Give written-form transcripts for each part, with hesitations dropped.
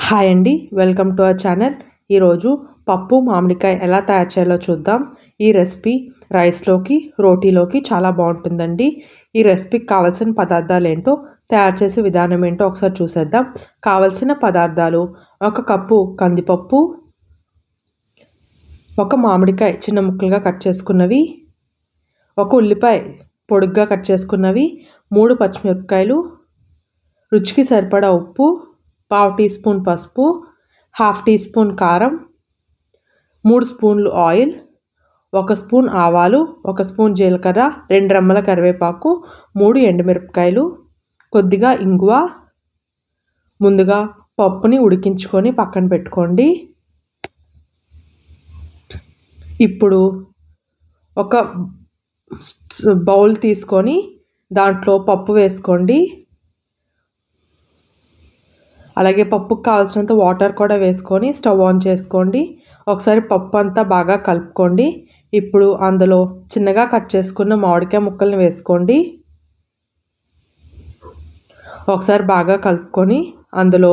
Hi అండి, welcome to our channel. ఈరోజు పప్పు మామిడికాయ ఎలా తయారు చేయాలో చూద్దాం. ఈ రెసిపీ రైస్లోకి, రోటీలోకి చాలా బాగుంటుందండి. ఈ రెసిపీకి కావాల్సిన పదార్థాలు ఏంటో, తయారు చేసే విధానం ఏంటో ఒకసారి చూసేద్దాం. కావలసిన పదార్థాలు: 1 కప్పు కందిపప్పు, 1 మామిడికాయ చిన్న ముక్కలుగా కట్ చేసుకున్నవి, 1 ఉల్లిపాయ పొడుగ్గా కట్ చేసుకున్నవి, 3 పచ్చిమిరపకాయలు, రుచికి సరిపడా ఉప్పు, 1/2 టీ స్పూన్ పసుపు, 1/2 టీ స్పూన్ కారం, 3 స్పూన్లు ఆయిల్, 1 స్పూన్ ఆవాలు, 1 స్పూన్ జీలకర్ర, 2 రెమ్మల కరివేపాకు, 3 ఎండుమిరపకాయలు, కొద్దిగా ఇంగువ. ముందుగా పప్పుని ఉడికించుకొని పక్కన పెట్టుకోండి. ఇప్పుడు ఒక బౌల్ తీసుకొని దాంట్లో పప్పు వేసుకోండి. అలాగే పప్పుకు కావాల్సినంత వాటర్ కూడా వేసుకొని స్టవ్ ఆన్ చేసుకోండి. ఒకసారి పప్పు అంతా బాగా కలుపుకోండి. ఇప్పుడు అందులో చిన్నగా కట్ చేసుకున్న మామిడికాయ ముక్కల్ని వేసుకోండి. ఒకసారి బాగా కలుపుకొని అందులో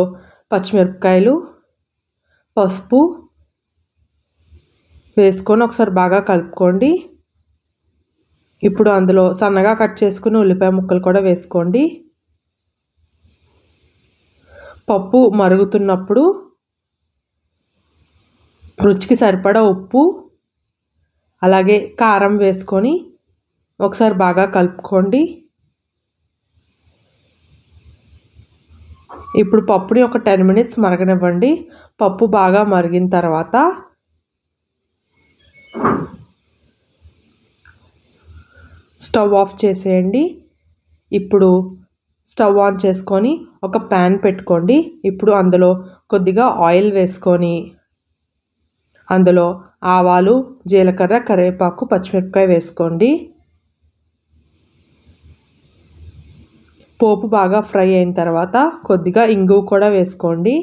పచ్చిమిరపకాయలు, పసుపు వేసుకొని ఒకసారి బాగా కలుపుకోండి. ఇప్పుడు అందులో సన్నగా కట్ చేసుకున్న ఉల్లిపాయ ముక్కలు కూడా వేసుకోండి. పప్పు మరుగుతున్నప్పుడు రుచికి సరిపడా ఉప్పు, అలాగే కారం వేసుకొని ఒకసారి బాగా కలుపుకోండి. ఇప్పుడు పప్పుని ఒక 10 మినిట్స్ మరగనివ్వండి. పప్పు బాగా మరిగిన తర్వాత స్టవ్ ఆఫ్ చేసేయండి. ఇప్పుడు స్టవ్ ఆన్ చేసుకొని ఒక ప్యాన్ పెట్టుకోండి. ఇప్పుడు అందులో కొద్దిగా ఆయిల్ వేసుకొని అందులో ఆవాలు, జీలకర్ర, కరివేపాకు, పచ్చిమిరపకాయ వేసుకోండి. పోపు బాగా ఫ్రై అయిన తర్వాత కొద్దిగా ఇంగువ కూడా వేసుకోండి.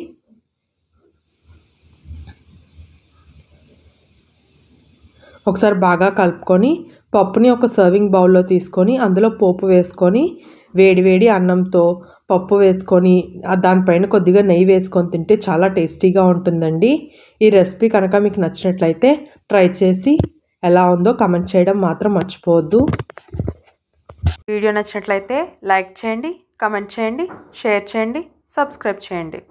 ఒకసారి బాగా కలుపుకొని పప్పుని ఒక సర్వింగ్ బౌల్లో తీసుకొని అందులో పోపు వేసుకొని వేడివేడి అన్నంతో పప్పు వేసుకొని దానిపైన కొద్దిగా నెయ్యి వేసుకొని తింటే చాలా టేస్టీగా ఉంటుందండి. ఈ రెసిపీ కనుక మీకు నచ్చినట్లయితే ట్రై చేసి ఎలా ఉందో కామెంట్ చేయడం మాత్రం మర్చిపోవద్దు. వీడియో నచ్చినట్లయితే లైక్ చేయండి, కామెంట్ చేయండి, షేర్ చేయండి, సబ్స్క్రైబ్ చేయండి.